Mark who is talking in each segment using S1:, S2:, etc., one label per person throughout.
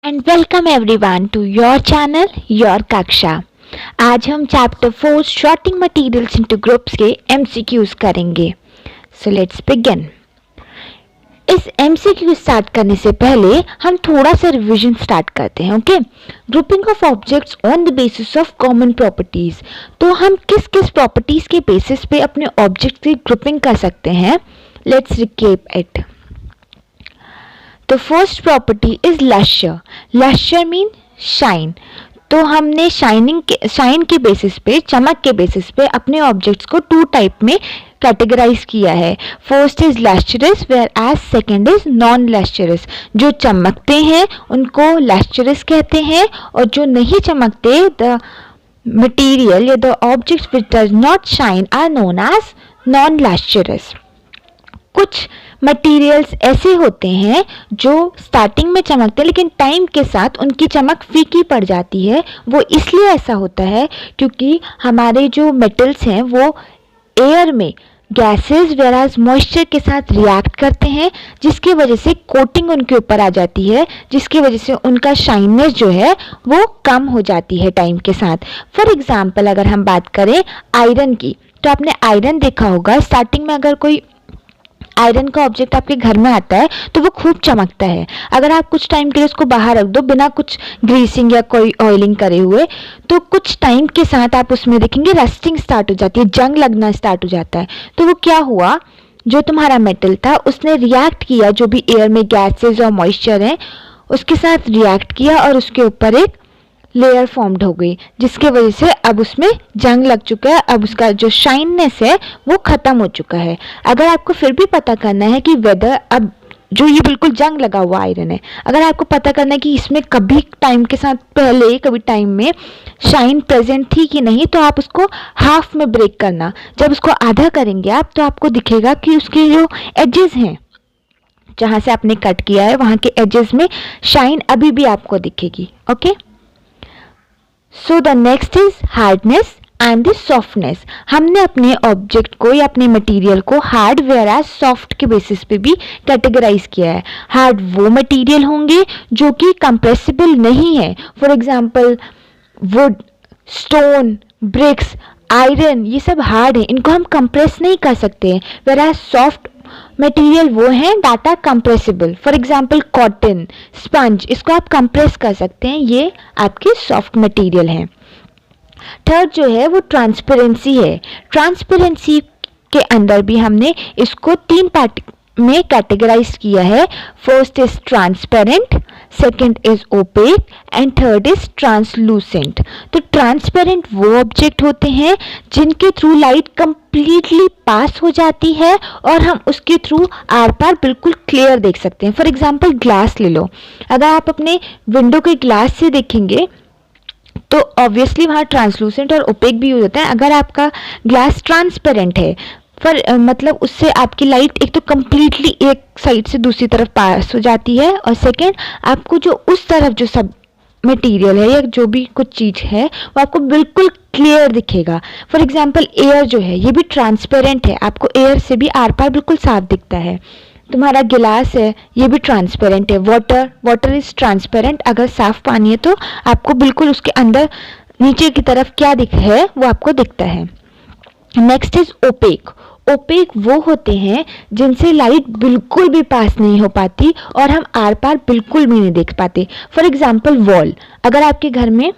S1: And welcome everyone to your channel your Kaksha. आज हम chapter 4 sorting materials into groups के MCQs करेंगे। So let's begin. इस MCQ start करने से पहले हम थोड़ा सा रिवीजन स्टार्ट करते हैं। Okay, grouping of objects on the basis of common properties. तो हम किस किस प्रॉपर्टीज के बेसिस पे अपने ऑब्जेक्ट की ग्रुपिंग कर सकते हैं। Let's recap it. तो first property is lustre. Lustre mean shine. तो हमने शाइन के बेसिस पे, चमक के बेसिस पे अपने ऑब्जेक्ट्स को टू टाइप में कैटेगराइज किया है। First is lustrous whereas second is non lustrous. जो चमकते हैं उनको लश्चरस कहते हैं और जो नहीं चमकते, द मटीरियल या the objects which does not shine are known as non lustrous. कुछ मटेरियल्स ऐसे होते हैं जो स्टार्टिंग में चमकते हैं लेकिन टाइम के साथ उनकी चमक फीकी पड़ जाती है। वो इसलिए ऐसा होता है क्योंकि हमारे जो मेटल्स हैं वो एयर में गैसेस वेराज मॉइस्चर के साथ रिएक्ट करते हैं, जिसकी वजह से कोटिंग उनके ऊपर आ जाती है, जिसकी वजह से उनका शाइननेस जो है वो कम हो जाती है टाइम के साथ। फॉर एग्जाम्पल अगर हम बात करें आयरन की, तो आपने आयरन देखा होगा। स्टार्टिंग में अगर कोई आयरन का ऑब्जेक्ट आपके घर में आता है तो वो खूब चमकता है। अगर आप कुछ टाइम के लिए उसको बाहर रख दो बिना कुछ ग्रीसिंग या कोई ऑयलिंग करे हुए, तो कुछ टाइम के साथ आप उसमें देखेंगे रस्टिंग स्टार्ट हो जाती है, जंग लगना स्टार्ट हो जाता है। तो वो क्या हुआ, जो तुम्हारा मेटल था उसने रिएक्ट किया, जो भी एयर में गैसेज और मॉइस्चर है उसके साथ रिएक्ट किया और उसके ऊपर एक लेयर फॉर्म्ड हो गई, जिसके वजह से अब उसमें जंग लग चुका है। अब उसका जो शाइननेस है वो खत्म हो चुका है। अगर आपको फिर भी पता करना है कि वेदर, अब जो ये बिल्कुल जंग लगा हुआ आयरन है, अगर आपको पता करना है कि इसमें कभी टाइम के साथ पहले कभी टाइम में शाइन प्रेजेंट थी कि नहीं, तो आप उसको हाफ में ब्रेक करना। जब उसको आधा करेंगे आप, तो आपको दिखेगा कि उसके जो एजेस हैं, जहाँ से आपने कट किया है वहाँ के एजेस में शाइन अभी भी आपको दिखेगी। Okay, so the next is hardness and the softness. हमने अपने ऑब्जेक्ट को या अपने मटेरियल को हार्ड वेराज सॉफ्ट के बेसिस पे भी कैटेगराइज किया है। हार्ड वो मटेरियल होंगे जो कि कंप्रेसिबल नहीं है। For example wood, stone, bricks, iron, ये सब हार्ड है, इनको हम कंप्रेस नहीं कर सकते। वेराज सॉफ्ट मटेरियल वो है data compressible. For example cotton, sponge, इसको आप कंप्रेस कर सकते हैं, ये आपके सॉफ्ट मटेरियल हैं। थर्ड जो है वो ट्रांसपेरेंसी है। ट्रांसपेरेंसी के अंदर भी हमने इसको तीन पार्ट में कैटेगराइज किया है। First is transparent, second is opaque and third is translucent. तो ट्रांसपेरेंट वो ऑब्जेक्ट होते हैं जिनके थ्रू लाइट कंप्लीटली पास हो जाती है और हम उसके थ्रू आर पार बिल्कुल क्लियर देख सकते हैं। फॉर एग्जांपल ग्लास ले लो। अगर आप अपने विंडो के ग्लास से देखेंगे तो ऑब्वियसली वहाँ ट्रांसलूसेंट और ओपेक भी यूज होता है। अगर आपका ग्लास ट्रांसपेरेंट है, पर मतलब उससे आपकी लाइट एक तो कम्प्लीटली एक साइड से दूसरी तरफ पास हो जाती है, और सेकेंड आपको जो उस तरफ जो सब मटेरियल है या जो भी कुछ चीज़ है वो आपको बिल्कुल क्लियर दिखेगा। फॉर एग्जांपल एयर जो है ये भी ट्रांसपेरेंट है, आपको एयर से भी आर पार बिल्कुल साफ दिखता है। तुम्हारा गिलास है ये भी ट्रांसपेरेंट है। वाटर इज ट्रांसपेरेंट, अगर साफ पानी है तो आपको बिल्कुल उसके अंदर नीचे की तरफ क्या दिख है वो आपको दिखता है। Next is opaque. ओपेक वो होते हैं जिनसे लाइट बिल्कुल भी पास नहीं हो पाती और हम आर पार बिल्कुल भी नहीं देख पाते। फॉर एग्जांपल वॉल, अगर आपके घर में,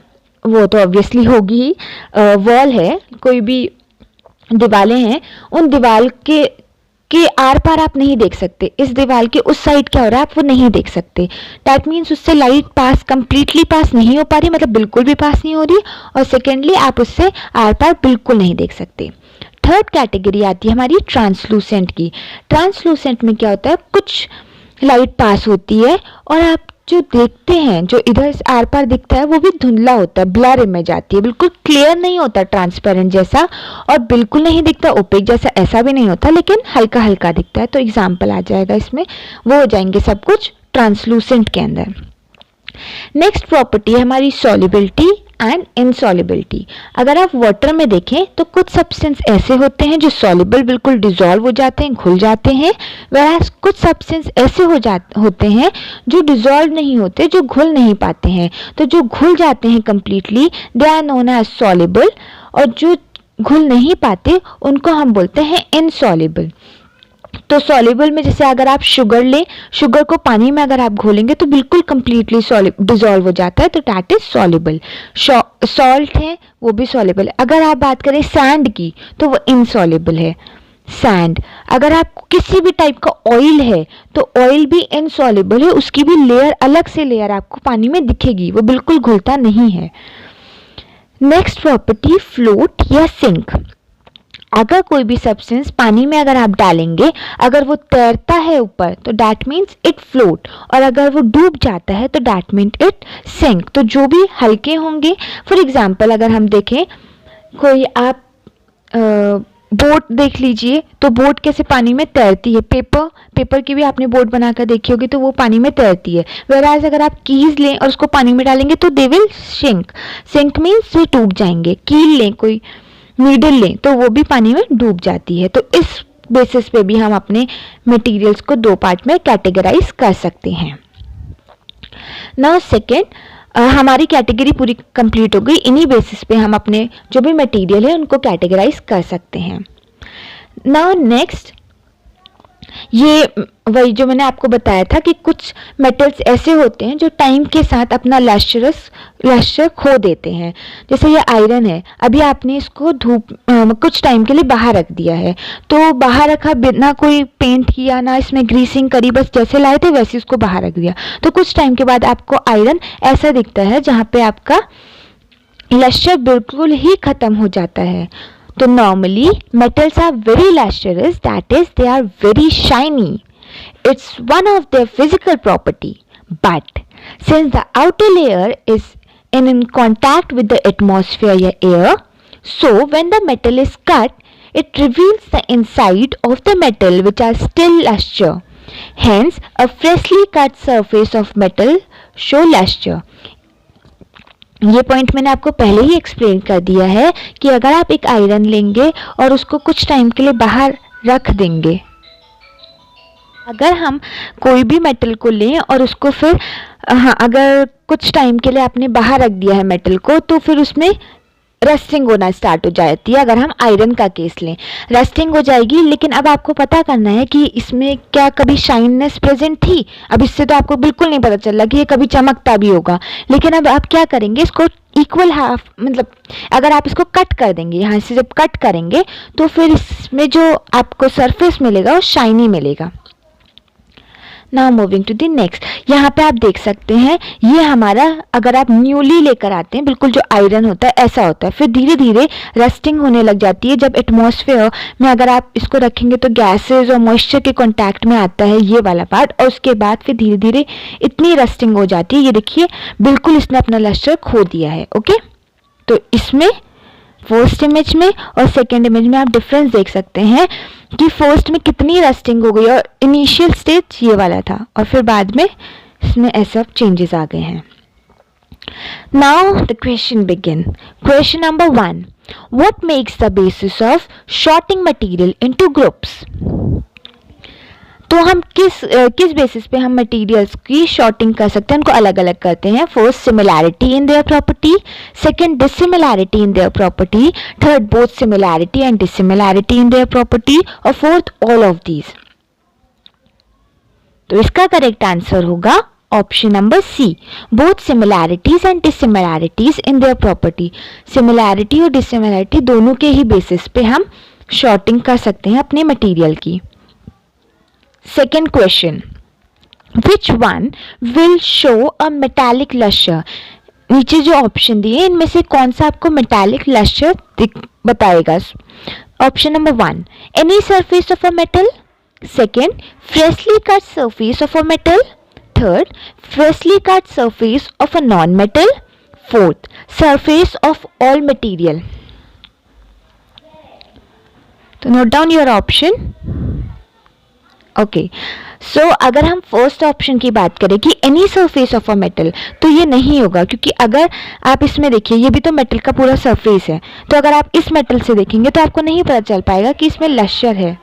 S1: वो तो ऑब्वियसली होगी ही, वॉल है, कोई भी दीवारें हैं, उन दीवार के आर पार आप नहीं देख सकते। इस दीवार के उस साइड क्या हो रहा है आप वो नहीं देख सकते। दैट मीन्स उससे लाइट पास कंप्लीटली पास नहीं हो पा रही, मतलब बिल्कुल भी पास नहीं हो रही, और सेकेंडली आप उससे आर पार बिल्कुल नहीं देख सकते। थर्ड कैटेगरी आती है हमारी ट्रांसलूसेंट की। ट्रांसलूसेंट में क्या होता है, कुछ लाइट पास होती है और आप जो देखते हैं, जो इधर से आर पार दिखता है वो भी धुंधला होता है, ब्लर इमेज आती है, बिल्कुल क्लियर नहीं होता ट्रांसपेरेंट जैसा, और बिल्कुल नहीं दिखता ओपेक जैसा, ऐसा भी नहीं होता, लेकिन हल्का हल्का दिखता है। तो एग्जाम्पल आ जाएगा इसमें, वो हो जाएंगे सब कुछ ट्रांसलूसेंट के अंदर। नेक्स्ट प्रॉपर्टी है हमारी सॉल्युबिलिटी एंड इनसॉल्युबिलिटी। अगर आप वाटर में देखें तो कुछ सब्सटेंस ऐसे होते हैं जो सॉल्युबल, बिल्कुल डिजॉल्व हो जाते हैं, घुल जाते हैं, whereas कुछ सब्सटेंस ऐसे होते हैं जो डिजॉल्व नहीं होते, जो घुल नहीं पाते हैं। तो जो घुल जाते हैं completely, they are known as soluble, और जो घुल नहीं पाते उनको हम बोलते हैं इनसॉल्युबल। तो सॉल्युबल में जैसे अगर आप शुगर लें, शुगर को पानी में अगर आप घोलेंगे तो बिल्कुल कंप्लीटली डिजॉल्व हो जाता है, तो दैट इज सॉल्युबल। सॉल्ट है वो भी सॉल्युबल है। अगर आप बात करें सैंड की तो वो इनसॉल्युबल है, सैंड। अगर आप किसी भी टाइप का ऑयल है तो ऑयल भी इनसॉल्युबल है, उसकी भी लेयर, अलग से लेयर आपको पानी में दिखेगी, वो बिल्कुल घुलता नहीं है। नेक्स्ट प्रॉपर्टी, फ्लोट या सिंक। अगर कोई भी सब्सटेंस पानी में अगर आप डालेंगे, अगर वो तैरता है ऊपर तो दैट मीन्स इट फ्लोट, और अगर वो डूब जाता है तो दैट मीन्स इट सिंक। तो जो भी हल्के होंगे, फॉर एग्जाम्पल अगर हम देखें, कोई आप बोट देख लीजिए, तो बोट कैसे पानी में तैरती है। पेपर की भी आपने बोट बनाकर देखी होगी, तो वो पानी में तैरती है। वेराज अगर आप कीज लें और उसको पानी में डालेंगे तो they will sink. Sink means वे टूट जाएंगे। कील लें, कोई नीडल लें, तो वो भी पानी में डूब जाती है। तो इस बेसिस पे भी हम अपने मटेरियल्स को दो पार्ट में कैटेगराइज कर सकते हैं। नाउ सेकेंड, हमारी कैटेगरी पूरी कंप्लीट हो गई। इन्हीं बेसिस पे हम अपने जो भी मटेरियल है उनको कैटेगराइज कर सकते हैं। नाउ नेक्स्ट, ये वही जो मैंने आपको बताया था कि कुछ मेटल्स ऐसे होते हैं जो टाइम के साथ अपना लश्यर खो देते हैं। जैसे ये आयरन है, अभी आपने इसको धूप कुछ टाइम के लिए बाहर रख दिया है, तो बाहर रखा बिना कोई पेंट किया, ना इसमें ग्रीसिंग करी, बस जैसे लाए थे वैसे इसको बाहर रख दिया, तो कुछ टाइम के बाद आपको आयरन ऐसा दिखता है जहाँ पे आपका लश्यर बिल्कुल ही खत्म हो जाता है। तो normally metals are very lustrous, that is they are very shiny. It's one of their physical property. But since the outer layer is in contact with the atmosphere or air, so when the metal is cut, it reveals the inside of the metal which are still luster. Hence, a freshly cut surface of metal show luster. ये point मैंने आपको पहले ही explain कर दिया है कि अगर आप एक आयरन लेंगे और उसको कुछ टाइम के लिए बाहर रख देंगे, अगर हम कोई भी मेटल को लें और उसको फिर अगर कुछ टाइम के लिए आपने बाहर रख दिया है मेटल को, तो फिर उसमें रस्टिंग होना स्टार्ट हो जाती है। अगर हम आयरन का केस लें, रस्टिंग हो जाएगी, लेकिन अब आपको पता करना है कि इसमें क्या कभी शाइननेस प्रेजेंट थी। अब इससे तो आपको बिल्कुल नहीं पता चल रहा कि ये कभी चमकता भी होगा। लेकिन अब आप क्या करेंगे, इसको इक्वल हाफ, मतलब अगर आप इसको कट कर देंगे, यहाँ से जब कट करेंगे तो फिर इसमें जो आपको सरफेस मिलेगा वो शाइनी मिलेगा। Now moving to the next, यहाँ पे आप देख सकते हैं, ये हमारा अगर आप न्यूली लेकर आते हैं, बिल्कुल जो आयरन होता है ऐसा होता है, फिर धीरे धीरे रस्टिंग होने लग जाती है। जब एटमॉस्फेयर में अगर आप इसको रखेंगे तो गैसेस और मॉइस्चर के कांटेक्ट में आता है ये वाला पार्ट, और उसके बाद फिर धीरे धीरे इतनी रस्टिंग हो जाती है, ये देखिए बिल्कुल इसने अपना लस्टर खो दिया है। ओके, तो इसमें फर्स्ट इमेज में और सेकेंड इमेज में आप डिफरेंस देख सकते हैं कि फर्स्ट में कितनी रस्टिंग हो गई, और इनिशियल स्टेज ये वाला था और फिर बाद में इसमें ऐसा चेंजेस आ गए हैं। Now the question begin. Question number 1, what makes the basis of sorting material into groups. तो हम किस बेसिस पे हम मटेरियल्स की शॉर्टिंग कर सकते हैं, उनको अलग अलग करते हैं। First, similarity in their property, second, dissimilarity in their property, third, both similarity and dissimilarity in their property, और फोर्थ, ऑल ऑफ दीज। तो इसका करेक्ट आंसर होगा option number C, both similarities and dissimilarities in their property. Similarity और dissimilarity दोनों के ही basis पे हम shorting कर सकते हैं अपने मटेरियल की। Second question, which one will show a metallic luster? नीचे जो ऑप्शन दिए इनमें से कौन सा आपको मेटालिक लस्टर बताएगा। Option number 1, any surface of a metal, second, freshly cut surface of a metal, third, freshly cut surface of a non metal, fourth, surface of all material. तो note down your option. Okay, so अगर हम first option की बात करें कि any surface of a metal, तो ये नहीं होगा, क्योंकि अगर आप इसमें देखिए ये भी तो मेटल का पूरा सरफेस है, तो अगर आप इस मेटल से देखेंगे तो आपको नहीं पता चल पाएगा कि इसमें लश्यर है।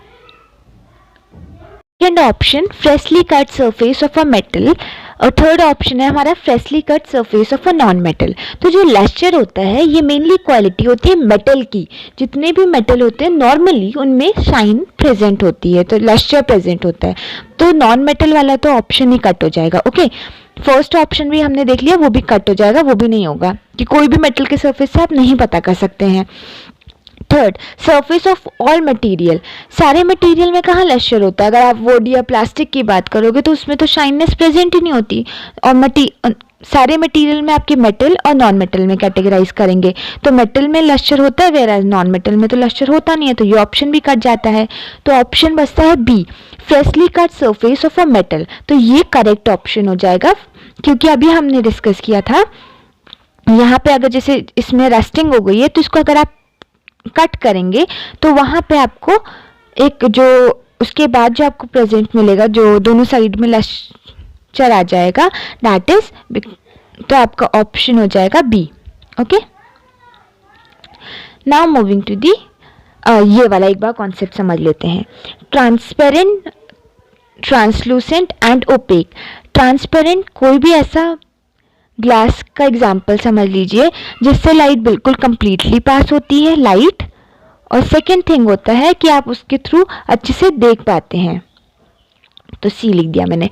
S1: Second option freshly cut surface of a metal, और थर्ड ऑप्शन है हमारा freshly cut surface of a non metal. तो जो लश्यर होता है ये मेनली क्वालिटी होती है मेटल की, जितने भी मेटल होते हैं नॉर्मली उनमें शाइन प्रेजेंट होती है, तो लश्यर प्रेजेंट होता है। तो नॉन मेटल वाला तो ऑप्शन ही कट हो जाएगा। ओके, फर्स्ट ऑप्शन भी हमने देख लिया, वो भी कट हो जाएगा, वो भी नहीं होगा कि कोई भी मेटल के सरफेस से आप नहीं पता कर सकते हैं। Third, surface of all material, सारे मटेरियल में कहाँ लश्यर होता है? अगर आप वुड या प्लास्टिक की बात करोगे तो उसमें तो शाइननेस प्रेजेंट ही नहीं होती, और सारे मटेरियल में आपके मेटल और नॉन मेटल में कैटेगराइज करेंगे तो मेटल में लश्यर होता है, वेराज नॉन मेटल में तो लश्यर होता नहीं है, तो ये ऑप्शन भी कट जाता है। तो ऑप्शन बचता है B, freshly cut surface of a metal. तो ये करेक्ट ऑप्शन हो जाएगा, क्योंकि अभी हमने डिस्कस किया था यहाँ पे अगर जैसे इसमें रस्टिंग हो गई है तो इसको अगर आप कट करेंगे तो वहाँ पे आपको एक जो उसके बाद जो आपको प्रेजेंट मिलेगा, जो दोनों साइड में लश्यर आ जाएगा, दैट इज, तो आपका ऑप्शन हो जाएगा B. Okay, now moving to the, ये वाला एक बार कॉन्सेप्ट समझ लेते हैं। Transparent, translucent and opaque. Transparent कोई भी ऐसा ग्लास का एग्जाम्पल समझ लीजिए जिससे लाइट बिल्कुल कंप्लीटली पास होती है, लाइट, और सेकेंड थिंग होता है कि आप उसके थ्रू अच्छे से देख पाते हैं, तो सी लिख दिया मैंने।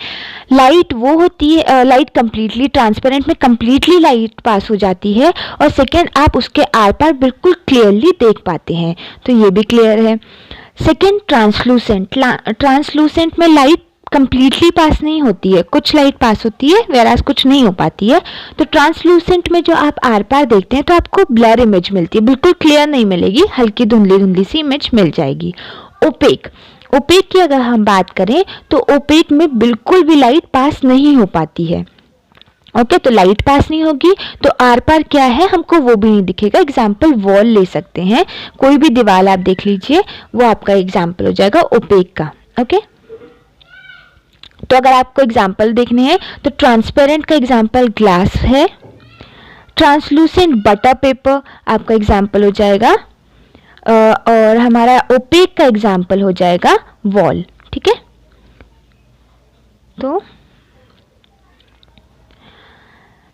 S1: लाइट वो होती है, लाइट कंप्लीटली ट्रांसपेरेंट में कंप्लीटली लाइट पास हो जाती है, और सेकेंड आप उसके आर पार बिल्कुल क्लियरली देख पाते हैं, तो ये भी क्लियर है। सेकेंड, ट्रांसलूसेंट, ट्रांसलूसेंट में लाइट कंप्लीटली पास नहीं होती है, कुछ लाइट पास होती है वेराज कुछ नहीं हो पाती है। तो ट्रांसलूसेंट में जो आप आर पार देखते हैं तो आपको ब्लर इमेज मिलती है, बिल्कुल क्लियर नहीं मिलेगी, हल्की धुंधली धुंधली सी इमेज मिल जाएगी। ओपेक, ओपेक की अगर हम बात करें तो ओपेक में बिल्कुल भी लाइट पास नहीं हो पाती है। ओके, तो लाइट पास नहीं होगी तो आर पार क्या है हमको वो भी नहीं दिखेगा। एग्जाम्पल वॉल ले सकते हैं, कोई भी दीवार आप देख लीजिए, वो आपका एग्जाम्पल हो जाएगा ओपेक का। ओके, तो अगर आपको एग्जाम्पल देखने हैं तो ट्रांसपेरेंट का एग्जाम्पल ग्लास है, ट्रांसलूसेंट बटर पेपर आपका एग्जाम्पल हो जाएगा, और हमारा ओपेक का एग्जाम्पल हो जाएगा वॉल। ठीक है, तो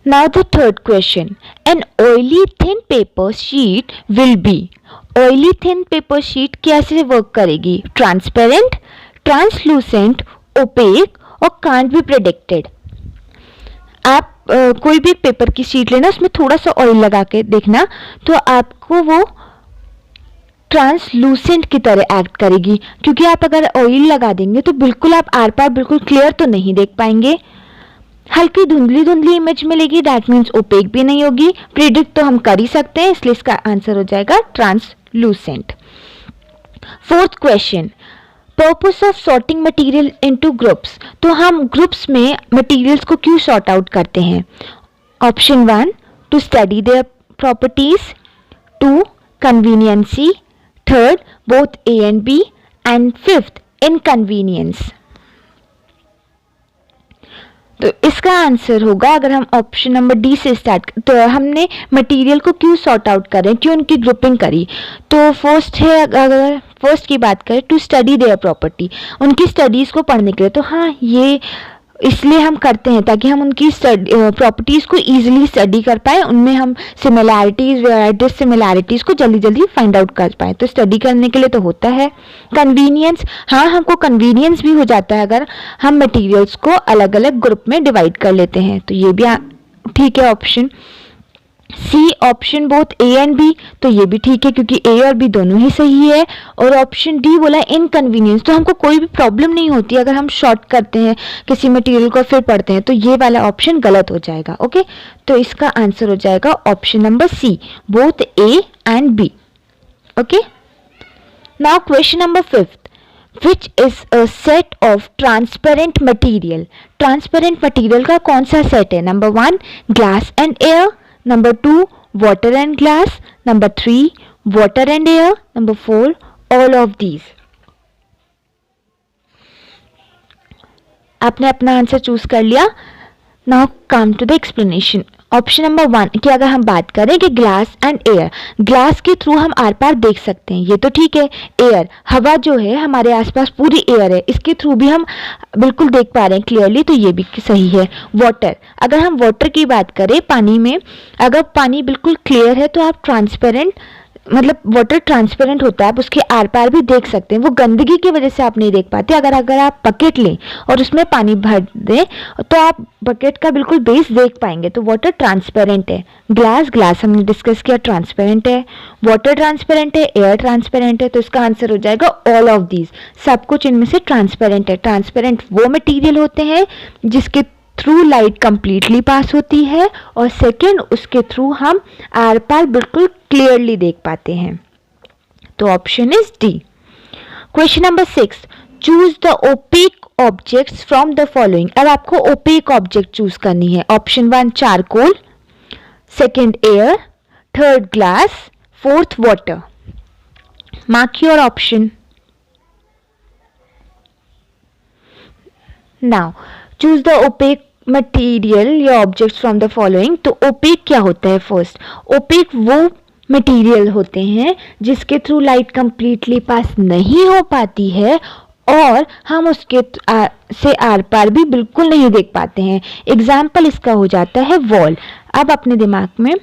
S1: now the third question, an oily thin paper sheet will be. Oily thin paper sheet कैसे वर्क करेगी? ट्रांसपेरेंट, ट्रांसलूसेंट, ओपेक और कांट बी प्रेडिक्टेड। आप कोई भी पेपर की शीट लेना, उसमें थोड़ा सा ऑयल लगा के देखना, तो आपको वो ट्रांसलूसेंट की तरह एक्ट करेगी, क्योंकि आप अगर ऑयल लगा देंगे तो बिल्कुल आप आर पार बिल्कुल क्लियर तो नहीं देख पाएंगे, हल्की धुंधली धुंधली इमेज मिलेगी, दैट मीन्स ओपेक भी नहीं होगी। प्रिडिक्ट तो हम कर ही सकते हैं, इसलिए इसका आंसर हो जाएगा translucent. Fourth question, purpose of sorting material into groups. तो हम ग्रुप्स में मटेरियल्स को क्यों सॉर्ट आउट करते हैं? Option 1, to study their properties, 2, conveniency, third, both A and B, and fifth, inconvenience. तो इसका आंसर होगा, अगर हम ऑप्शन नंबर डी से स्टार्ट, तो हमने मटेरियल को क्यों सॉर्ट आउट करें, क्यों उनकी ग्रुपिंग करी? तो फर्स्ट है, अगर फर्स्ट की बात करें, टू स्टडी देयर प्रॉपर्टी, उनकी स्टडीज़ को पढ़ने के लिए, तो हाँ ये इसलिए हम करते हैं ताकि हम उनकी प्रॉपर्टीज़ को ईजिली स्टडी कर पाए, उनमें हम सिमिलैरिटीज़ वेराइटीज सिमिलैरिटीज़ को जल्दी जल्दी फाइंड आउट कर पाए, तो स्टडी करने के लिए तो होता है। कन्वीनियंस, हाँ हमको कन्वीनियंस भी हो जाता है अगर हम मटेरियल्स को अलग अलग ग्रुप में डिवाइड कर लेते हैं, तो ये भी ठीक है option. C option both A and B, तो ये भी ठीक है क्योंकि ए और बी दोनों ही सही है। और ऑप्शन डी बोला इनकन्वीनियंस, तो हमको कोई भी प्रॉब्लम नहीं होती अगर हम शॉर्ट करते हैं किसी मटेरियल को फिर पढ़ते हैं, तो ये वाला ऑप्शन गलत हो जाएगा। ओके, तो इसका आंसर हो जाएगा option number C, both A and B. Okay, now question number 5th, which is a set of transparent material. Transparent material का कौन सा सेट है? Number 1, glass and air, number 2, water and glass, number 3, water and air, number 4, all of these। आपने अपना answer choose कर लिया। Now come to the explanation. Option number 1 की अगर हम बात करें कि ग्लास एंड एयर, ग्लास के थ्रू हम आर पार देख सकते हैं, ये तो ठीक है। एयर, हवा जो है हमारे आसपास पूरी एयर है, इसके थ्रू भी हम बिल्कुल देख पा रहे हैं क्लियरली, तो ये भी सही है। वाटर, अगर हम वाटर की बात करें, पानी में अगर पानी बिल्कुल क्लियर है तो आप ट्रांसपेरेंट, मतलब वाटर ट्रांसपेरेंट होता है, आप उसके आर पार भी देख सकते हैं। वो गंदगी की वजह से आप नहीं देख पाते। अगर आप बकेट लें और उसमें पानी भर दें तो आप बकेट का बिल्कुल बेस देख पाएंगे। तो वाटर ट्रांसपेरेंट है। ग्लास हमने डिस्कस किया ट्रांसपेरेंट है, वाटर ट्रांसपेरेंट है, एयर ट्रांसपेरेंट है। तो इसका आंसर हो जाएगा ऑल ऑफ दीज, सब कुछ इनमें से ट्रांसपेरेंट है। ट्रांसपेरेंट वो मटीरियल होते हैं जिसके थ्रू लाइट कंप्लीटली पास होती है, और सेकेंड उसके थ्रू हम आर पार बिल्कुल क्लियरली देख पाते हैं। तो option is D. Question number 6, choose the opaque objects from the following. अब आपको ओपेक ऑब्जेक्ट चूज करनी है। Option 1 charcoal, second air, third glass, fourth water. Mark your option now. Choose the OPEC material या objects from the following. तो OPEC क्या होता है? First, OPEC वो मटेरियल होते हैं जिसके थ्रू लाइट कंप्लीटली पास नहीं हो पाती है और हम उसके से आर पार भी बिल्कुल नहीं देख पाते हैं। एग्जाम्पल इसका हो जाता है वॉल। अब अपने दिमाग में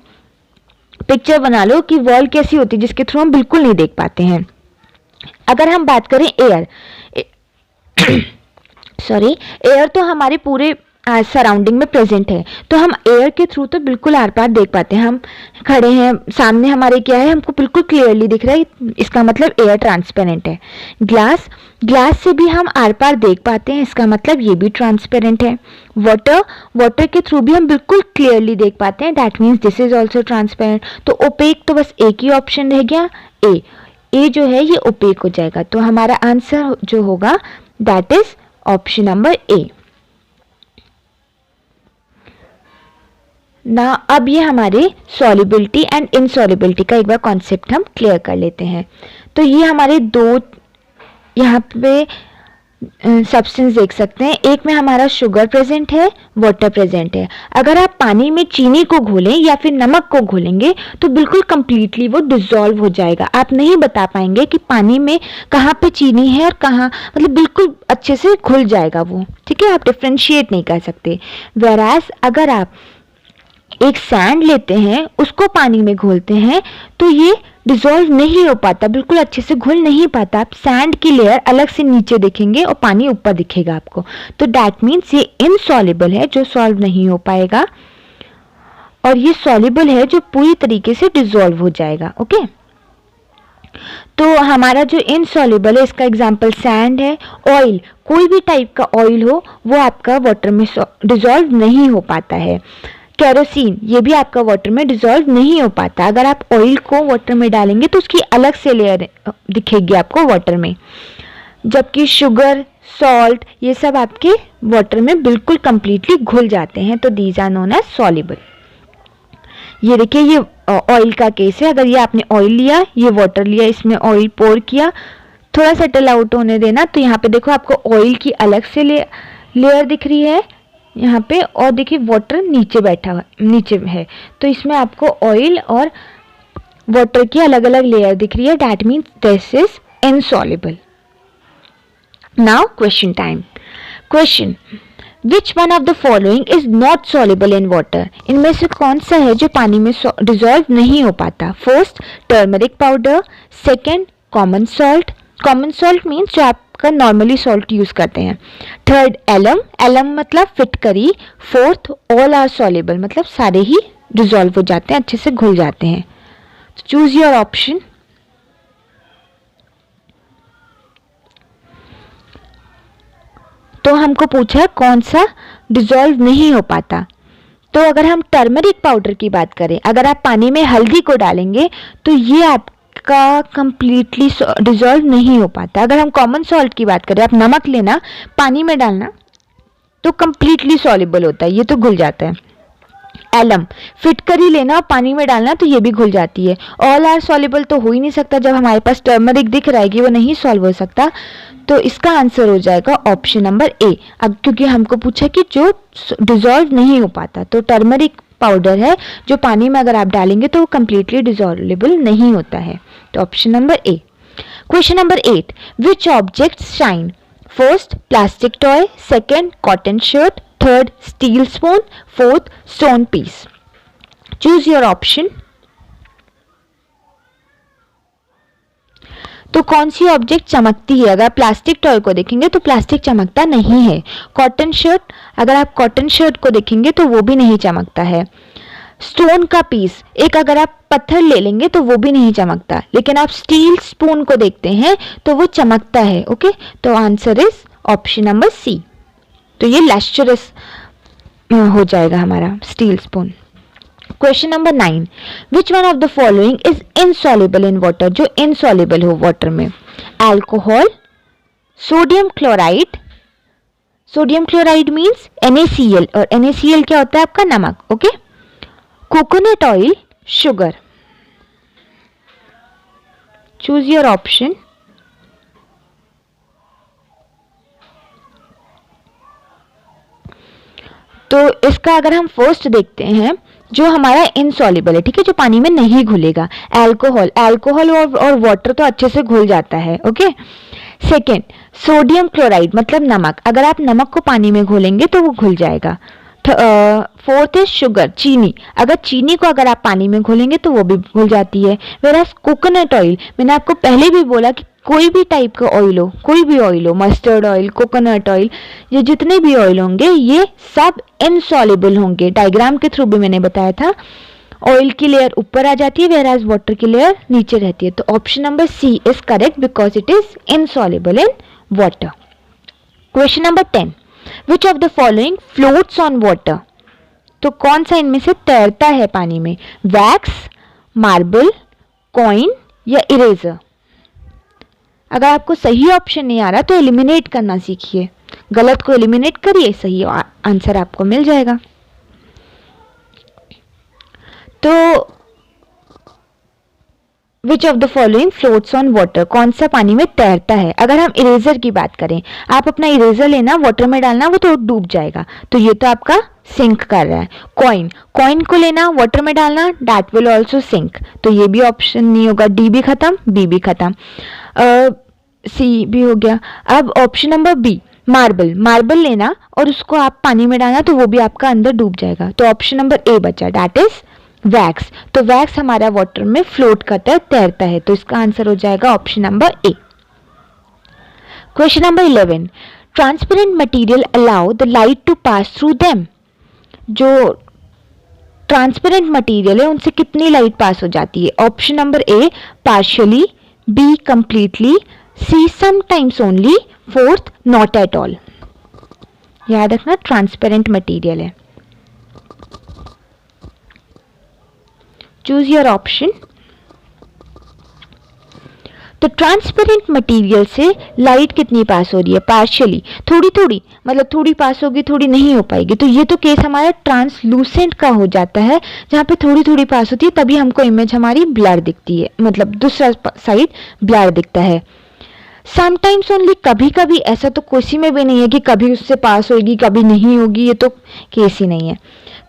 S1: पिक्चर बना लो कि वॉल कैसी होती है जिसके थ्रू हम बिल्कुल नहीं देख पाते हैं। अगर हम बात करें एयर, सॉरी, एयर तो हमारे पूरे सराउंडिंग में प्रेजेंट है, तो हम एयर के थ्रू तो बिल्कुल आर पार देख पाते हैं। हम खड़े हैं, सामने हमारे क्या है, हमको बिल्कुल क्लियरली दिख रहा है, इसका मतलब एयर ट्रांसपेरेंट है। ग्लास से भी हम आर पार देख पाते हैं, इसका मतलब ये भी ट्रांसपेरेंट है। वाटर के थ्रू भी हम बिल्कुल क्लियरली देख पाते हैं, that means this is also transparent. तो ओपेक तो बस एक ही ऑप्शन रह गया, ए जो है ये ओपेक हो जाएगा। तो हमारा आंसर जो होगा that is option number A ना। अब ये हमारे सॉल्युबिलिटी एंड इनसॉल्युबिलिटी का एक बार कॉन्सेप्ट हम क्लियर कर लेते हैं। तो ये हमारे दो यहाँ पे सब्सटेंस देख सकते हैं, एक में हमारा शुगर प्रेजेंट है, वाटर प्रेजेंट है। अगर आप पानी में चीनी को घोलें या फिर नमक को घोलेंगे तो बिल्कुल कंप्लीटली वो डिसॉल्व हो जाएगा। आप नहीं बता पाएंगे कि पानी में कहाँ पे चीनी है और कहाँ, मतलब बिल्कुल अच्छे से घुल जाएगा वो, ठीक है, आप डिफ्रेंशिएट नहीं कर सकते। वेराज अगर आप एक सैंड लेते हैं, उसको पानी में घोलते हैं तो ये डिसॉल्व नहीं हो पाता, बिल्कुल अच्छे से घुल नहीं पाता। आप सैंड की लेयर अलग से नीचे दिखेंगे और पानी ऊपर दिखेगा आपको। तो दैट मीन्स ये इनसॉल्युबल है, जो सॉल्व नहीं हो पाएगा, और ये सॉल्युबल है जो पूरी तरीके से डिसॉल्व हो जाएगा। ओके, तो हमारा जो इनसॉल्युबल है, इसका एग्जांपल सैंड है। ऑयल, कोई भी टाइप का ऑयल हो वो आपका वाटर में डिसॉल्व नहीं हो पाता है। केरोसिन, ये भी आपका वाटर में डिसॉल्व नहीं हो पाता। अगर आप ऑयल को वाटर में डालेंगे तो उसकी अलग से लेयर दिखेगी आपको वाटर में, जबकि शुगर, सॉल्ट, ये सब आपके वाटर में बिल्कुल कंप्लीटली घुल जाते हैं। तो these are known as soluble. ये देखिए, ये ऑयल का केस है। अगर ये आपने ऑयल लिया, ये वाटर लिया, इसमें ऑयल पोर किया, थोड़ा सेटल आउट होने देना, तो यहाँ पे देखो आपको ऑयल की अलग से लेयर दिख रही है यहाँ पे, और देखिए वाटर नीचे है, तो इसमें आपको ऑयल और वाटर की अलग अलग लेयर दिख रही है। That means this is insoluble. Now question time. Question, which one of the following is not soluble in water. इनमें से कौन सा है जो पानी में डिसॉल्व नहीं हो पाता? First, turmeric powder, second, common salt. Common salt means जो आपका नॉर्मली सॉल्ट यूज करते हैं। थर्ड, एलम मतलब फिटकरी। फोर्थ, ऑल आर सॉल्युबल मतलब सारे ही डिसॉल्व हो जाते हैं, अच्छे से घुल जाते हैं। Choose your option. तो हमको पूछा है कौन सा डिसॉल्व नहीं हो पाता। तो अगर हम टर्मरिक पाउडर की बात करें, अगर आप पानी में हल्दी को डालेंगे तो ये आपका कंप्लीटली डिसॉल्व नहीं हो पाता। अगर हम कॉमन सॉल्ट की बात करें, आप नमक लेना, पानी में डालना, तो कंप्लीटली सॉल्युबल होता है, ये तो घुल जाता है। एलम फिट कर ही लेना और पानी में डालना तो ये भी घुल जाती है। ऑल आर सॉल्युबल तो हो ही नहीं सकता, जब हमारे पास टर्मरिक दिख रहा है कि वो नहीं सॉल्व हो सकता, तो इसका आंसर हो जाएगा ऑप्शन नंबर ए। अब क्योंकि हमको पूछा कि जो डिजॉल्व नहीं हो पाता, तो टर्मरिक पाउडर है जो पानी में अगर आप डालेंगे तो वो कंप्लीटली डिजॉल्वेबल नहीं होता है, तो option number A. Question number 8, which objects shine? First plastic toy, second cotton shirt, third steel spoon, fourth stone piece. Choose your option. तो कौन सी ऑब्जेक्ट चमकती है? अगर प्लास्टिक टॉय को देखेंगे तो प्लास्टिक चमकता नहीं है। कॉटन शर्ट, अगर आप कॉटन शर्ट को देखेंगे तो वो भी नहीं चमकता है। स्टोन का पीस, एक अगर आप पत्थर ले लेंगे तो वो भी नहीं चमकता, लेकिन आप स्टील स्पून को देखते हैं तो वो चमकता है। ओके, तो answer is option number C. तो ये लस्ट्रस हो जाएगा हमारा steel spoon. Question number 9, which one of the following is insoluble in water? जो इनसॉल्युबल हो वाटर में, alcohol, sodium chloride, sodium chloride means NaCl, और NaCl क्या होता है आपका? नमक। Okay, coconut oil, sugar. Choose your option. तो इसका अगर हम फर्स्ट देखते हैं, जो हमारा इनसॉल्युबल है, ठीक है, जो पानी में नहीं घुलेगा, अल्कोहल, अल्कोहल और वाटर तो अच्छे से घुल जाता है। ओके, सेकेंड सोडियम क्लोराइड मतलब नमक, अगर आप नमक को पानी में घोलेंगे तो वो घुल जाएगा। फोर्थ है शुगर, चीनी, अगर चीनी को अगर आप पानी में घोलेंगे तो वो भी घुल जाती है। वेराज कोकोनट ऑयल, मैंने आपको पहले भी बोला कि कोई भी टाइप का ऑयल हो, कोई भी ऑयल हो, मस्टर्ड ऑयल, कोकोनट ऑयल, ये जितने भी ऑयल होंगे ये सब इनसॉल्युबल होंगे। डायग्राम के थ्रू भी मैंने बताया था, ऑयल की लेयर ऊपर आ जाती है वेराज वाटर की लेयर नीचे रहती है। तो option number C is correct because it is insoluble in water. Question number 10, which of the following floats on water? तो कौन सा इनमें से तैरता है पानी में? वैक्स, मार्बल, कॉइन या इरेजर? अगर आपको सही ऑप्शन नहीं आ रहा तो एलिमिनेट करना सीखिए, गलत को एलिमिनेट करिए, सही आंसर आपको मिल जाएगा। तो विच of the following floats on water, कौन सा पानी में तैरता है? अगर हम इरेजर की बात करें, आप अपना इरेजर लेना, वाटर में डालना, वो तो डूब जाएगा, तो ये तो आपका सिंक कर रहा है। कॉइन, कॉइन को लेना, वाटर में डालना, दैट विल ऑल्सो सिंक, तो ये भी ऑप्शन नहीं होगा। डी भी खत्म, बी भी खत्म, सी भी हो गया। अब option number B, marble, marble लेना और उसको आप पानी में डालना तो वो भी आपका अंदर डूब जाएगा, तो ऑप्शन नंबर ए बचा, दैट इज वैक्स। तो वैक्स हमारा वाटर में फ्लोट करता है, तैरता है, तो इसका आंसर हो जाएगा option number A. Question number 11, transparent material allow the light to pass through them? जो ट्रांसपेरेंट मटेरियल है उनसे कितनी लाइट पास हो जाती है? Option number A partially, B completely, C sometimes only, fourth not at all. याद रखना transparent material है। Choose your option. तो ट्रांसपेरेंट मटेरियल से लाइट कितनी पास हो रही है? पार्शियली, थोड़ी थोड़ी, मतलब थोड़ी पास होगी, थोड़ी नहीं हो पाएगी, तो ये तो केस हमारा ट्रांसलूसेंट का हो जाता है, जहाँ पे थोड़ी थोड़ी पास होती है तभी हमको इमेज हमारी ब्लर दिखती है, मतलब दूसरा साइड ब्लर दिखता है। समटाइम्स ओनली, कभी कभी, ऐसा तो किसी में भी नहीं है कि कभी उससे पास होगी कभी नहीं होगी, ये तो केस ही नहीं है।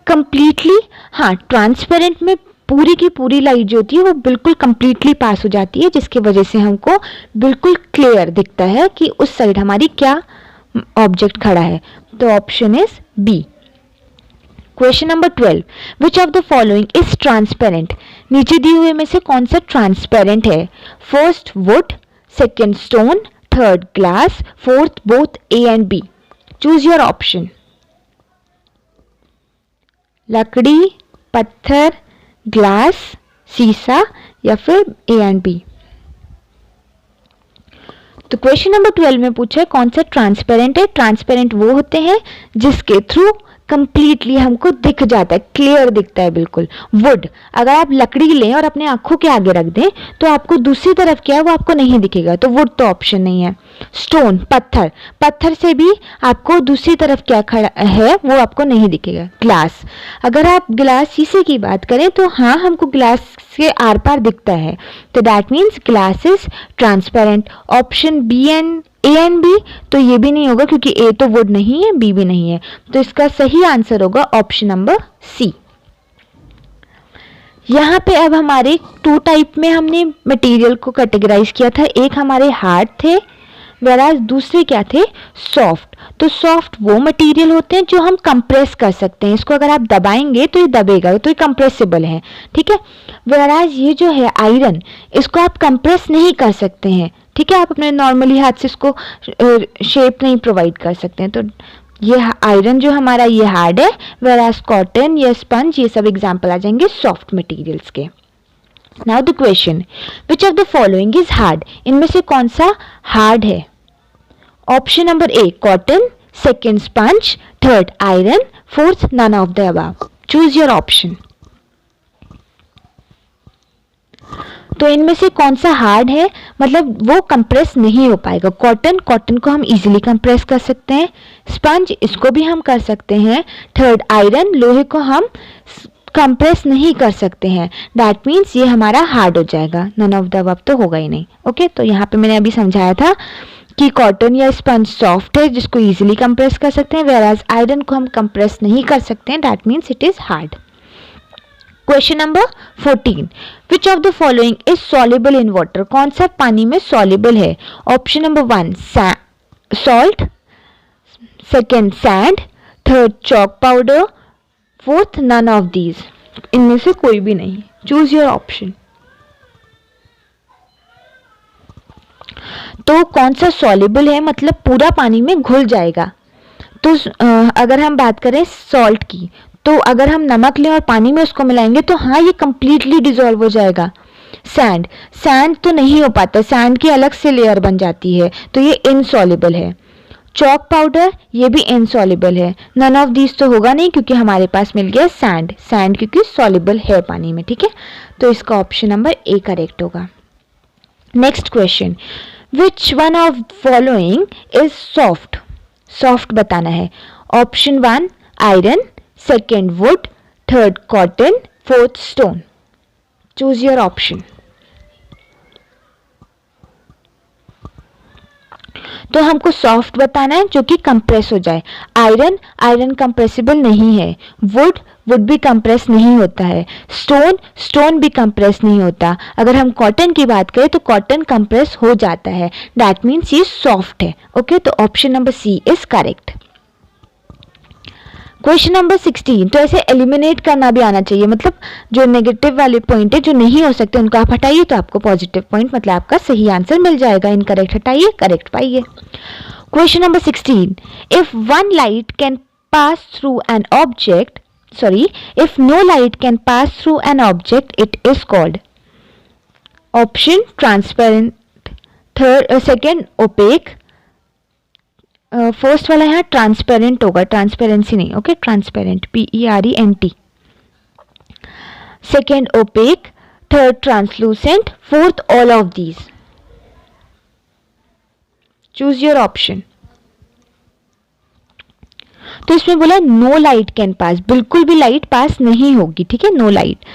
S1: कंप्लीटली, हाँ, ट्रांसपेरेंट में पूरी की पूरी लाइट जो होती है वो बिल्कुल कंप्लीटली पास हो जाती है, जिसकी वजह से हमको बिल्कुल क्लियर दिखता है कि उस साइड हमारी क्या ऑब्जेक्ट खड़ा है, तो option is B. Question number 12, which of the following is transparent? नीचे दिए हुए में से कौन सा ट्रांसपेरेंट है? First wood, second stone, third glass, fourth both A and B. Choose your option. लकड़ी, पत्थर, ग्लास, सीसा या फिर ए एंड बी। तो क्वेश्चन नंबर 12 में पूछा है कौन सा ट्रांसपेरेंट है? ट्रांसपेरेंट वो होते हैं जिसके थ्रू कंप्लीटली हमको दिख जाता है, क्लियर दिखता है बिल्कुल। वुड, अगर आप लकड़ी लें और अपने आंखों के आगे रख दें तो आपको दूसरी तरफ क्या है वो आपको नहीं दिखेगा, तो वुड तो ऑप्शन नहीं है। स्टोन, पत्थर, पत्थर से भी आपको दूसरी तरफ क्या खड़ा है वो आपको नहीं दिखेगा। ग्लास, अगर आप ग्लास शीशे की बात करें तो हाँ हमको ग्लास के आर पार दिखता है, तो that means glass is transparent. Option B and A and B, तो ये भी नहीं होगा क्योंकि ए तो वुड नहीं है, बी भी नहीं है, तो इसका सही आंसर होगा ऑप्शन नंबर सी। यहाँ पे अब हमारे टू टाइप में हमने मटेरियल को कैटेगराइज किया था, एक हमारे हार्ड थे वेराज दूसरे क्या थे, सॉफ्ट। तो सॉफ्ट वो मटेरियल होते हैं जो हम कंप्रेस कर सकते हैं, इसको अगर आप दबाएंगे तो ये दबेगा, तो ये कंप्रेसिबल है, ठीक है। वेराज ये जो है आयरन, इसको आप कंप्रेस नहीं कर सकते हैं, ठीक है, आप अपने नॉर्मली हाथ से इसको शेप नहीं प्रोवाइड कर सकते हैं, तो ये आयरन जो हमारा ये हार्ड है, वेराज कॉटन या स्पंज ये सब एग्जाम्पल आ जाएंगे सॉफ्ट मटेरियल्स के। Now the question, which of the following is hard, इनमें से कौन सा हार्ड है? Option number A cotton, second sponge, third iron, fourth none of the above. Choose your option. तो इनमें से कौन सा हार्ड है, मतलब वो कंप्रेस नहीं हो पाएगा। कॉटन, कॉटन को हम इजीली कंप्रेस कर सकते हैं, स्पंज इसको भी हम कर सकते हैं, थर्ड आयरन, लोहे को हम कंप्रेस नहीं कर सकते हैं, दैट मीन्स ये हमारा हार्ड हो जाएगा, नन ऑफ द अबव तो होगा ही नहीं। ओके, तो यहाँ पे मैंने अभी समझाया था कि कॉटन या स्पंज सॉफ्ट है जिसको इजीली कंप्रेस कर सकते हैं, वेराज आयरन को हम कंप्रेस नहीं कर सकते हैं, that means it is hard. Question number 14, which of the following is soluble in water, कौन सा पानी में सॉल्युबल है? Option number 1 salt, second sand, third chalk powder, fourth none of these. इनमें से कोई भी नहीं, चूज योर ऑप्शन। तो कौन सा सॉल्युबल है, मतलब पूरा पानी में घुल जाएगा। तो अगर हम बात करें सॉल्ट की, तो अगर हम नमक लें और पानी में उसको मिलाएंगे तो हाँ ये कंप्लीटली डिसॉल्व हो जाएगा। सैंड, सैंड तो नहीं हो पाता, सैंड की अलग से लेयर बन जाती है, तो ये इनसॉल्युबल है। चॉक पाउडर ये भी इनसॉल्युबल है, नन ऑफ दीज तो होगा नहीं क्योंकि हमारे पास मिल गया सैंड, सैंड क्योंकि सॉल्युबल है पानी में, ठीक है, तो इसका ऑप्शन नंबर ए करेक्ट होगा। Next question, which one of following is soft, soft बताना है। Option 1 iron, second would, third cotton, fourth stone. Choose your option. तो हमको सॉफ्ट बताना है जो कि कंप्रेस हो जाए। आयरन, आयरन कंप्रेसिबल नहीं है, वुड, वुड भी कंप्रेस नहीं होता है, स्टोन, स्टोन भी कंप्रेस नहीं होता। अगर हम कॉटन की बात करें तो कॉटन कंप्रेस हो जाता है, दैट मीन्स ये सॉफ्ट है। ओके, तो option number C is correct. Question number 16, तो ऐसे एलिमिनेट करना भी आना चाहिए, मतलब जो नेगेटिव वाले पॉइंट है जो नहीं हो सकते उनको आप हटाइए तो आपको पॉजिटिव पॉइंट मतलब आपका सही आंसर मिल जाएगा। इनकरेक्ट हटाइए, करेक्ट पाइए। Question number 16, if one light can pass through an object, sorry, if no light can pass through an object it is called. Option transparent, third second opaque, first वाला यहाँ transparent होगा, transparency नहीं, okay, transparent, PERENT। Second opaque, third translucent, fourth all of these. Choose your option. तो इसमें बोला no light can पास, बिल्कुल भी light pass नहीं होगी, ठीक है, नो लाइट।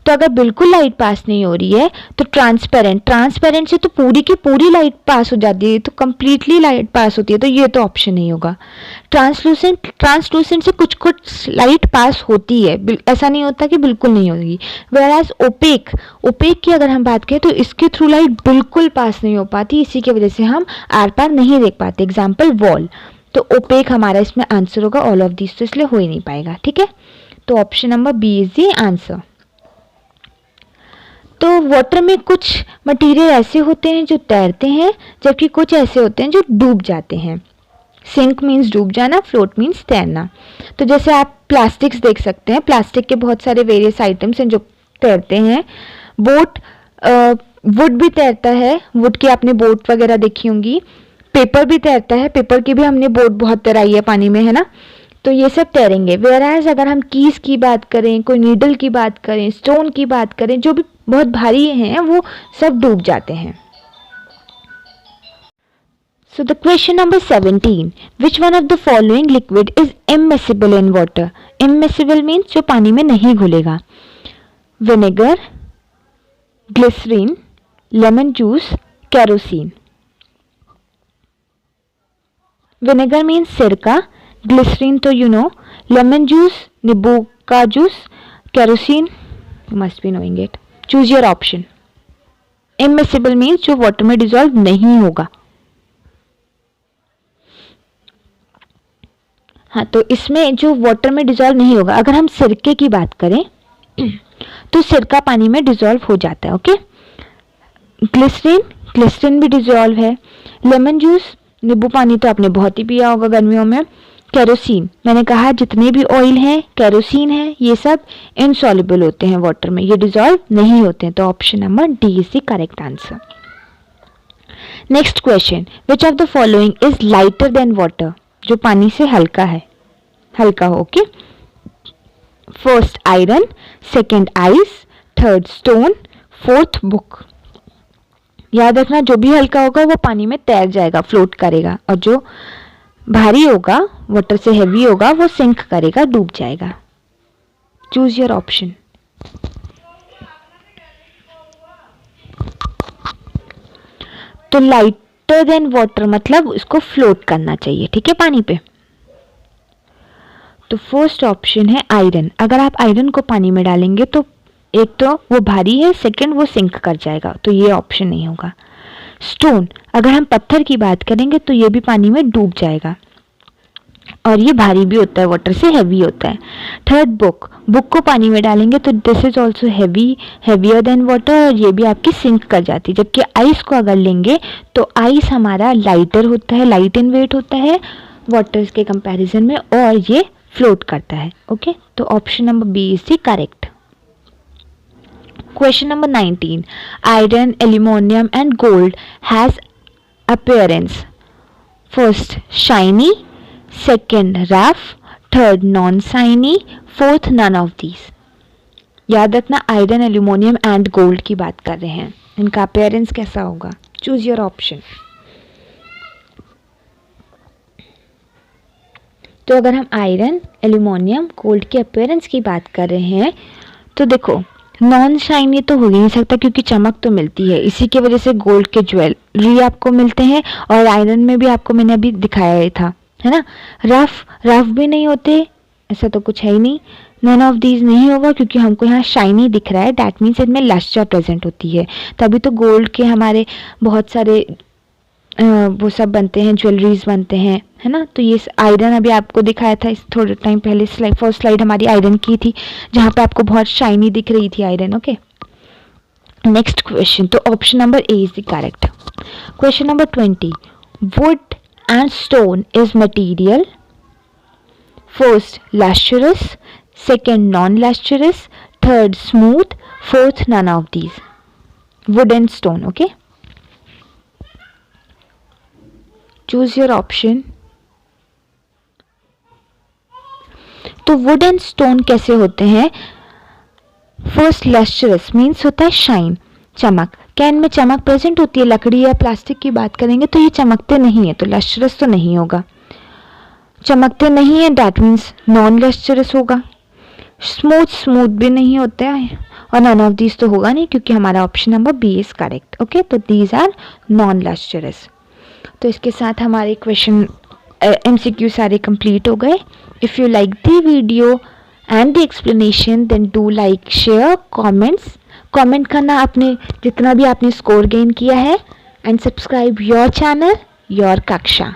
S1: तो अगर बिल्कुल लाइट पास नहीं हो रही है तो ट्रांसपेरेंट, ट्रांसपेरेंट से तो पूरी की पूरी लाइट पास हो जाती है, तो कंप्लीटली लाइट पास होती है, तो ये तो ऑप्शन नहीं होगा। ट्रांसलूसेंट, ट्रांसलूसेंट से कुछ कुछ लाइट पास होती है, ऐसा नहीं होता कि बिल्कुल नहीं होगी। वेराज ओपेक, ओपेक की अगर हम बात करें तो इसके थ्रू लाइट बिल्कुल पास नहीं हो पाती, इसी की वजह से हम आर पार नहीं देख पाते। एग्जाम्पल वॉल, तो ओपेक हमारा इसमें आंसर होगा, ऑल ऑफ दिस तो इसलिए हो ही नहीं पाएगा, ठीक है, तो option number B is the answer. तो वाटर में कुछ मटेरियल ऐसे होते हैं जो तैरते हैं, जबकि कुछ ऐसे होते हैं जो डूब जाते हैं। सिंक मीन्स डूब जाना, फ्लोट मीन्स तैरना। तो जैसे आप प्लास्टिक्स देख सकते हैं, प्लास्टिक के बहुत सारे वेरियस आइटम्स हैं जो तैरते हैं। बोट, वुड भी तैरता है, वुड की आपने बोट वगैरह देखी होंगी। पेपर भी तैरता है, पेपर की भी हमने बोट बहुत तैराई है पानी में, है ना। तो ये सब तैरेंगे। वेयरएज अगर हम कीज की बात करें, कोई नीडल की बात करें, स्टोन की बात करें, जो भी बहुत भारी हैं वो सब डूब जाते हैं। So the question number 17, which one of the following liquid is immiscible in water? Immiscible means जो पानी में नहीं घुलेगा। Vinegar, glycerine, lemon juice, kerosene. Vinegar means सिरका, ग्लिसरीन तो यू नो, लेमन जूस नींबू का juice, kerosene you must be knowing it. Choose your option. Immiscible means जो वाटर में डिसॉल्व नहीं होगा। हाँ, तो इसमें जो वाटर में डिसॉल्व नहीं होगा, अगर हम सिरके की बात करें तो सिरका पानी में डिसॉल्व हो जाता है। ओके, ग्लिसरीन भी डिसॉल्व है। लेमन जूस नींबू पानी तो आपने बहुत ही पिया होगा गर्मियों में। केरोसिन, मैंने कहा जितने भी ऑयल हैं, केरोसिन है, ये सब इनसॉल्युबल होते हैं वाटर में, ये डिसॉल्व नहीं होते हैं। तो option number D is the correct answer. Next question, which of the following is lighter than water? जो पानी से हल्का है, हल्का हो। Okay, first iron, second ice, third stone, fourth book. याद रखना, जो भी हल्का होगा वो पानी में तैर जाएगा, फ्लोट करेगा, और जो भारी होगा, वाटर से हैवी होगा, वो सिंक करेगा, डूब जाएगा। Choose your option. तो लाइटर देन वाटर मतलब उसको फ्लोट करना चाहिए, ठीक है, पानी पे। तो फर्स्ट ऑप्शन है आयरन। अगर आप आयरन को पानी में डालेंगे तो एक तो वो भारी है, सेकंड वो सिंक कर जाएगा, तो ये ऑप्शन नहीं होगा। स्टोन, अगर हम पत्थर की बात करेंगे तो ये भी पानी में डूब जाएगा, और ये भारी भी होता है, वाटर से हैवी होता है। थर्ड बुक को पानी में डालेंगे तो this is also heavier than water, और ये भी आपकी सिंक कर जाती है। जबकि आइस को अगर लेंगे तो आइस हमारा लाइटर होता है, लाइट इन वेट होता है वाटर के कंपैरिजन में, और ये फ्लोट करता है। ओके, तो option number B is the correct. Question number 19. Iron, aluminum and gold has appearance. First, shiny. Second, rough. Third, non-shiny. Fourth, none of these. याद रखना, आयरन, एल्यूमिनियम एंड गोल्ड की बात कर रहे हैं, इनका अपीयरेंस कैसा होगा? Choose your option. तो अगर हम आयरन, एल्यूमिनियम, गोल्ड के अपीयरेंस की बात कर रहे हैं तो देखो, नॉन शाइनी तो हो ही नहीं सकता क्योंकि चमक तो मिलती है, इसी की वजह से गोल्ड के ज्वेलरी आपको मिलते हैं, और आयरन में भी आपको मैंने अभी दिखाया ही था, है ना। रफ भी नहीं होते, ऐसा तो कुछ है ही नहीं। नन ऑफ दीज नहीं होगा क्योंकि हमको यहाँ शाइनी दिख रहा है, डैट मीन्स इनमें लस्टर प्रेजेंट होती है, तभी तो गोल्ड के हमारे बहुत सारे वो सब बनते हैं, ज्वेलरीज बनते हैं, है ना। तो ये आयरन अभी आपको दिखाया था इस थोड़े टाइम पहले, फर्स्ट स्लाइड हमारी आयरन की थी जहाँ पे आपको बहुत शाइनी दिख रही थी आयरन। ओके, नेक्स्ट क्वेश्चन, तो option number A is the correct. Question number 20, wood and stone is material. First lustrous, second non lustrous, third smooth, fourth none of these. Wood and stone. Okay, choose your option. तो wood and stone कैसे होते हैं? First lustrous means होता है shine, चमक। क्या इनमें चमक प्रेजेंट होती है? लकड़ी या प्लास्टिक की बात करेंगे तो ये चमकते नहीं है, तो लस्ट्रस तो नहीं होगा। चमकते नहीं है, दैट मीन्स नॉन लस्ट्रस होगा। स्मूथ भी नहीं होता है, और नन ऑफ दीज तो होगा नहीं क्योंकि हमारा option number B is correct. Okay, तो दीज आर नॉन लस्ट्रस। तो इसके साथ हमारे क्वेश्चन MCQ सारे कंप्लीट हो गए। If you like the video and the explanation then do like, share, comment करना आपने जितना भी आपने स्कोर गेन किया है, and subscribe your channel your कक्षा।